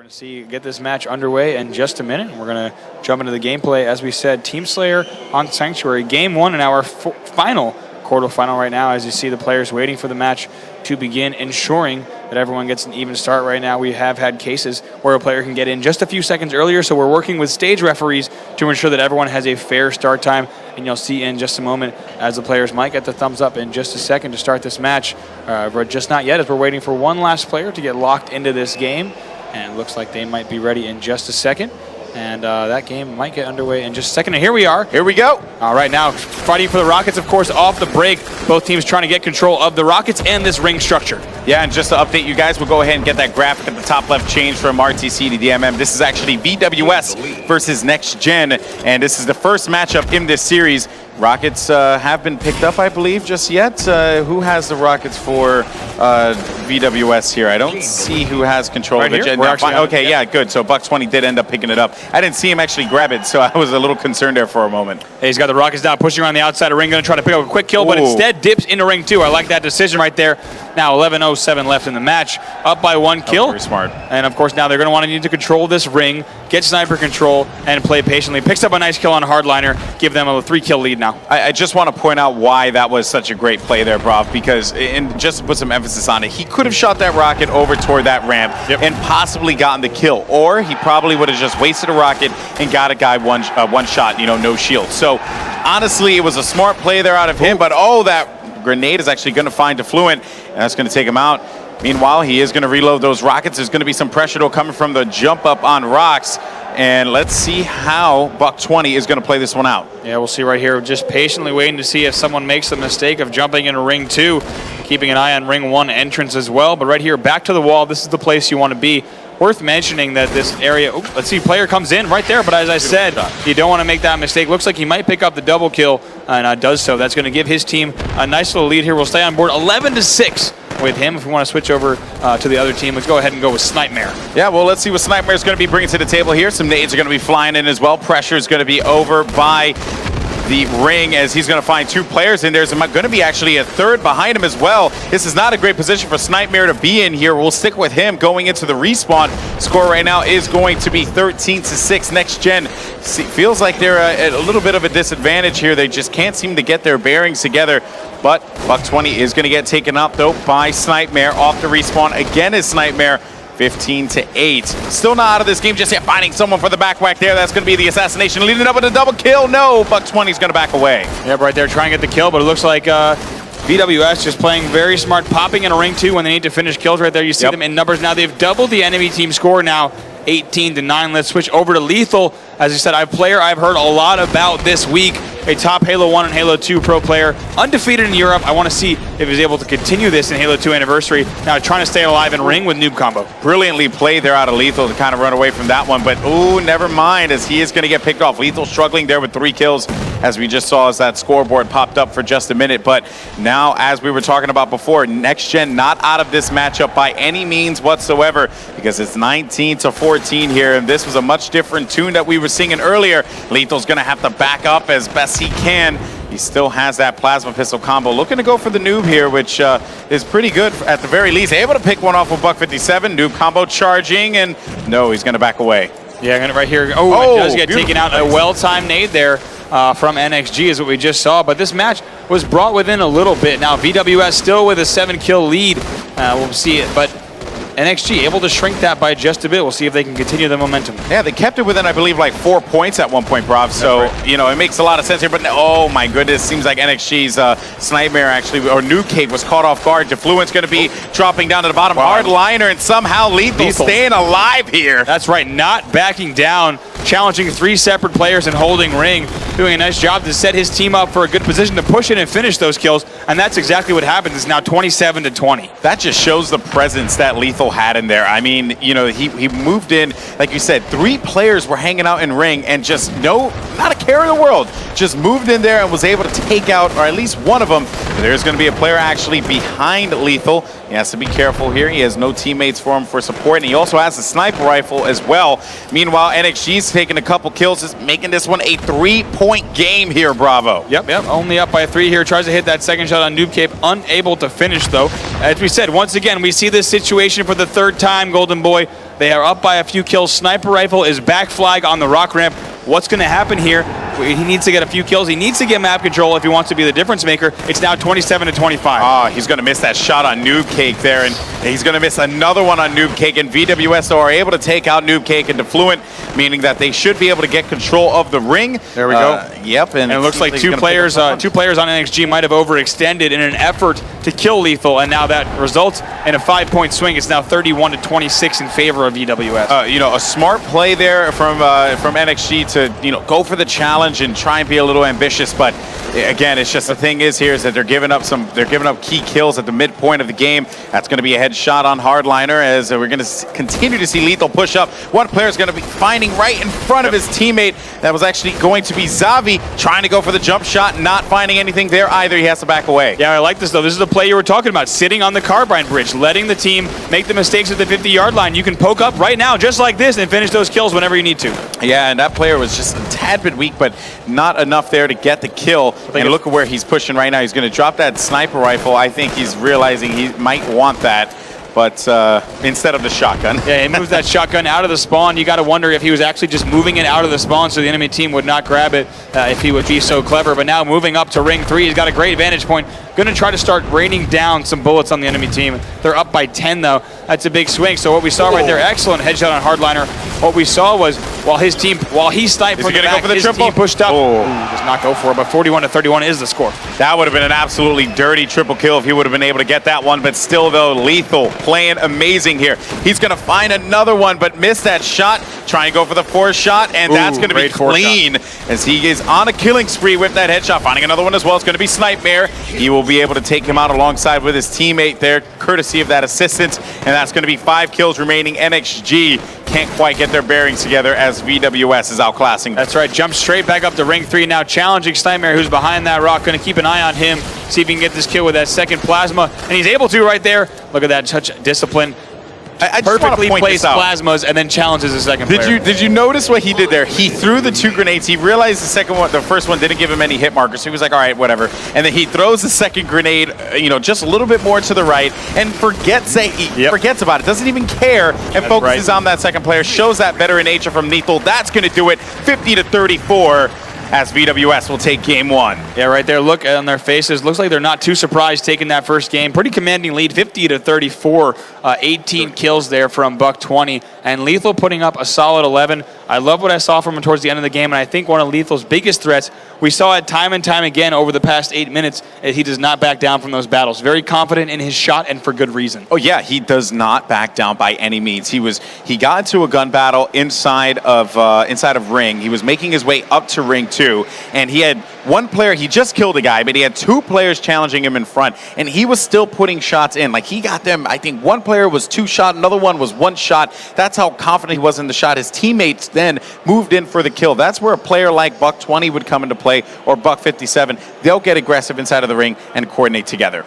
going to get this match underway in just a minute. We're going to jump into the gameplay. As we said, Team Slayer on Sanctuary. Game 1 in our final quarterfinal right now, as you see the players waiting for the match to begin, ensuring that everyone gets an even start right now. We have had cases where a player can get in just a few seconds earlier, so we're working with stage referees to ensure that everyone has a fair start time. And you'll see in just a moment as the players might get the thumbs up in just a second to start this match. But just not yet, as we're waiting for one last player to get locked into this game. And it looks like they might be ready in just a second. And that game might get underway in just a second. And here we are. Here we go. All right, now fighting for the Rockets, of course, off the break. Both teams trying to get control of the Rockets and this ring structure. Yeah, and just to update you guys, we'll go ahead and get that graphic at the top left change from RTC to DMM. This is actually VwS versus NextGen, and this is the first matchup in this series. Rockets have been picked up, I believe, just yet. Who has the Rockets for VwS here? I don't see who has control of it. Okay, yeah, good. So Buck20 did end up picking it up. I didn't see him actually grab it, so I was a little concerned there for a moment. Hey, he's got the Rockets now pushing around the outside of ring, going to try to pick up a quick kill, but instead dips into ring 2. I like that decision right there. Now 11:07 left in the match, up by 1 kill. Very smart. And of course now they're going to want to need to control this ring, get sniper control, and play patiently. Picks up a nice kill on Hardliner, give them a 3-kill lead now. I just want to point out why that was such a great play there, Brav, because, and just to put some emphasis on it, he could have shot that rocket over toward that ramp and possibly gotten the kill, or he probably would have just wasted a rocket and got a guy one shot, no shield. So honestly, it was a smart play there out of him, but that grenade is actually going to find Defluent, and that's going to take him out. Meanwhile, he is going to reload those rockets. There's going to be some pressure though coming from the jump up on rocks. And let's see how Buck20 is going to play this one out. Yeah, we'll see right here. Just patiently waiting to see if someone makes the mistake of jumping into ring 2, keeping an eye on ring 1 entrance as well. But right here, back to the wall. This is the place you want to be. Worth mentioning that this area, let's see, player comes in right there, but as I said, you don't want to make that mistake. Looks like he might pick up the double kill, and does so. That's going to give his team a nice little lead here. We'll stay on board 11-6 with him. If we want to switch over to the other team, let's go ahead and go with Snipemare. Yeah, well, let's see what Snipemare is going to be bringing to the table here. Some nades are going to be flying in as well. Pressure is going to be over by the ring as he's going to find 2 players, and there's going to be actually a third behind him as well. This is not a great position for Snipemare to be in here. We'll stick with him going into the respawn. Score right now is going to be 13-6. NextGen feels like they're at a little bit of a disadvantage here. They just can't seem to get their bearings together. But Buck20 is going to get taken up though by Snipemare off the respawn. Again is Snipemare. 15-8. Still not out of this game just yet. Finding someone for the back whack there. That's going to be the assassination, leading up with a double kill. No, Buck20 is going to back away. Yep, right there trying to get the kill, but it looks like VwS just playing very smart, popping in a ring 2 when they need to finish kills right there. You see them in numbers now. They've doubled the enemy team score now, 18-9. Let's switch over to Lethal. As I said, a player I've heard a lot about this week, a top Halo 1 and Halo 2 pro player, undefeated in Europe. I want to see if he's able to continue this in Halo 2 Anniversary. Now trying to stay alive in ring with noob combo. Brilliantly played there out of Lethal to kind of run away from that one, but never mind, as he is going to get picked off. Lethal struggling there with 3 kills, as we just saw as that scoreboard popped up for just a minute. But now, as we were talking about before, NextGen not out of this matchup by any means whatsoever, because it's 19-14 here, and this was a much different tune that we were singing earlier. Lethal's going to have to back up as best he can. He still has that plasma pistol combo. Looking to go for the noob here, which is pretty good at the very least. Able to pick one off with Buck57. Noob combo charging, and no, he's going to back away. Yeah, right here. It does get taken out. A well-timed nade there from NXG is what we just saw. But this match was brought within a little bit. Now VwS still with a 7-kill lead. We'll see it, but NXG able to shrink that by just a bit. We'll see if they can continue the momentum. Yeah, they kept it within, I believe, like 4 points at one point, Brav. So, it makes a lot of sense here. But, oh, my goodness, seems like NXG's Snipemare actually, or Noob Cave was caught off guard. Defluent's going to be dropping down to the bottom. Hardliner, and somehow Lethal staying alive here. That's right, not backing down, challenging 3 separate players and holding ring, doing a nice job to set his team up for a good position to push in and finish those kills. And that's exactly what happens. It's now 27-20. That just shows the presence that Lethal had in there. I mean, he moved in, like you said, 3 players were hanging out in ring and just not a care in the world, just moved in there and was able to take out, or at least one of them. There's going to be a player actually behind Lethal. He has to be careful here. He has no teammates for him for support, and he also has a sniper rifle as well. Meanwhile, NXG's taking a couple kills, just making this one a 3-point game here, Bravo. Yep, only up by 3 here. Tries to hit that second shot on Noob Cape, unable to finish though. As we said, once again, we see this situation for the 3rd time, Golden Boy. They are up by a few kills. Sniper rifle is back flag on the rock ramp. What's going to happen here? He needs to get a few kills. He needs to get map control if he wants to be the difference maker. It's now 27 to 25. Oh, he's going to miss that shot on Noob Cake there, and he's going to miss another one on Noob Cake. And VwS are able to take out Noob Cake into Fluent, meaning that they should be able to get control of the ring. There we go. Yep, and it looks like two players on NXG might have overextended in an effort to kill Lethal, and now that results in a 5-point swing. It's now 31 to 26 in favor of VwS. You know, a smart play there from NXG to go for the challenge and try and be a little ambitious, but again, it's just the thing is that they're giving up key kills at the midpoint of the game. That's going to be a headshot on Hardliner, as we're going to continue to see Lethal push up. One player is going to be finding right in front of his teammate. That was actually going to be Xavi, trying to go for the jump shot, not finding anything there either. He has to back away. Yeah, I like this though. This is the play you were talking about, sitting on the Carbine bridge, letting the team make the mistakes at the 50-yard line. You can poke up right now just like this and finish those kills whenever you need to. Yeah, and that player was just a tad bit weak, but not enough there to get the kill. And look at where he's pushing right now. He's going to drop that sniper rifle. I think he's realizing he might want that, but instead of the shotgun. Yeah, he moves that shotgun out of the spawn. You got to wonder if he was actually just moving it out of the spawn so the enemy team would not grab it if he would be so clever. But now moving up to ring 3, he's got a great vantage point. Going to try to start raining down some bullets on the enemy team. They're up by 10 though. That's a big swing. So what we saw right there, excellent headshot on Hardliner. What we saw was while he sniped from the back, his team pushed up. Does not go for it, but 41 to 31 is the score. That would have been an absolutely dirty triple kill if he would have been able to get that one, but still though, Lethal playing amazing here. He's going to find another one, but miss that shot. Try and go for the 4th shot, and that's going to be clean as he is on a killing spree with that headshot. Finding another one as well. It's going to be Snipemare. He will be able to take him out alongside with his teammate there, courtesy of that assistance, and that's going to be 5 kills remaining. NXG can't quite get their bearings together as VwS is outclassing. That's right. Jump straight back up to ring 3 now, challenging Snipemare, who's behind that rock. Going to keep an eye on him, see if he can get this kill with that second plasma, and he's able to right there. Look at that, such discipline. I perfectly placed plasmas and then challenges the second player. Did you notice what he did there? He threw the 2 grenades. He realized the first one didn't give him any hit markers, so he was like, all right, whatever. And then he throws the second grenade, just a little bit more to the right, and forgets about it. Doesn't even care and focuses on that second player. Shows that veteran nature from Lethal. That's going to do it. 50 to 34. As VwS will take game 1. Yeah, right there. Look on their faces. Looks like they're not too surprised taking that first game. Pretty commanding lead, 50 to 34. 18 kills there from Buck 20. And Lethal putting up a solid 11. I love what I saw from him towards the end of the game, and I think one of Lethal's biggest threats, we saw it time and time again over the past 8 minutes, he does not back down from those battles. Very confident in his shot, and for good reason. Oh yeah, he does not back down by any means. He got into a gun battle inside of ring. He was making his way up to ring 2, and he had one player, he just killed a guy, but he had 2 players challenging him in front, and he was still putting shots in. Like, he got them, I think one player was 2 shot, another one was 1 shot. That's how confident he was in the shot. His teammates then moved in for the kill. That's where a player like Buck 20 would come into play, or Buck 57. They'll get aggressive inside of the ring and coordinate together.